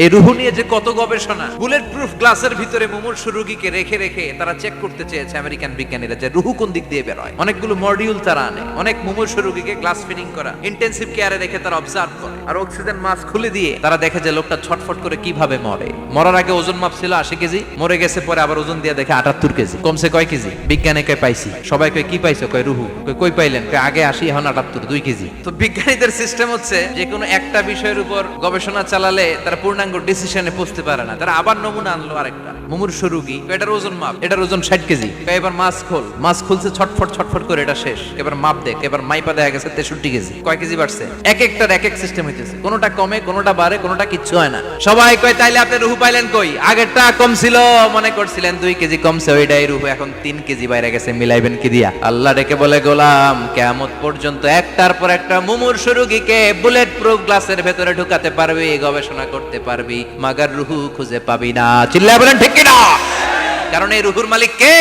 এই রুহু নিয়ে যে কত গবেষণা, বুলেট প্রুফ গ্লাসের ভিতরে মুমূর্ষু রোগীকে রেখে রেখে তারা চেক করতে চেয়েছে আমেরিকান বিজ্ঞানীরা যে রুহু কোন দিক দিয়ে বের হয়। অনেকগুলো মডিউল তারা আনে, অনেক মুমূর্ষু রোগীকে গ্লাস ফিটিং করা, ইন্টেনসিভ কেয়ারে রেখে তারা অবজার্ভ করে, আর অক্সিজেন মাস্ক খুলে দিয়ে তারা দেখে যে লোকটা ছটফট করে কিভাবে মরে। মরার আগে ওজন মাপ ছিল 80 কেজি, মরে গেছে পরে আবার ওজন দিয়ে দেখে 78 কেজি, কমছে কয় কেজি? বিজ্ঞানে কয় পাইছি, সবাই কয় কি পাইছো? কয় রুহু। কই পাইলেন? কয় আগে 80 এখন 78, 2 কেজি। তো বিজ্ঞানীদের সিস্টেম হচ্ছে যে কোনো একটা বিষয়ের উপর গবেষণা চালালে তারা পূর্ণাঙ্গ ডিসিশনে পৌঁছতে পারে না। তারা আবার নমুনা আনলো আরেকটা মুমূর্ষু রোগী, এটার ওজন মাপ, এটার ওজন 60 কেজি। এবার মাছ খোল, মাছ খুলছে ছটফট ছটফট করে, এটা শেষ। এবার মাপ দেখ, এবার মাইপা দেখা গেছে 63 কেজি। কয় কেজি বাড়ছে? এক একটার এক এক সিস্টেম হইতেছে, কোনোটা কমে, কোনোটা বাড়ে, কোনোটা কিচ্ছু হয় না। সবাই কয় তাইলে আপনি রুহু পাইলেন কই? আগেরটা কম ছিল, মনে করছিলেন 2 কেজি কমছে, ওইটাই রুহু, এখন 3 কেজি বাইরে গেছে, মিলাইবেন কি দিয়া? আল্লাহ ডেকে বলে, গোলাম কিয়ামত পর্যন্ত একটার পর একটা মুমূর্ষু রোগীকে বুলেট প্রুফ গ্লাসের ভেতরে ঢুকাতে পারবি, গবেষণা করতে পারবি, মাগার রুহু খুঁজে পাবি না। চিল্লায় বলেন ঠিক কিনা? কারণ এই রুহুর মালিক কে?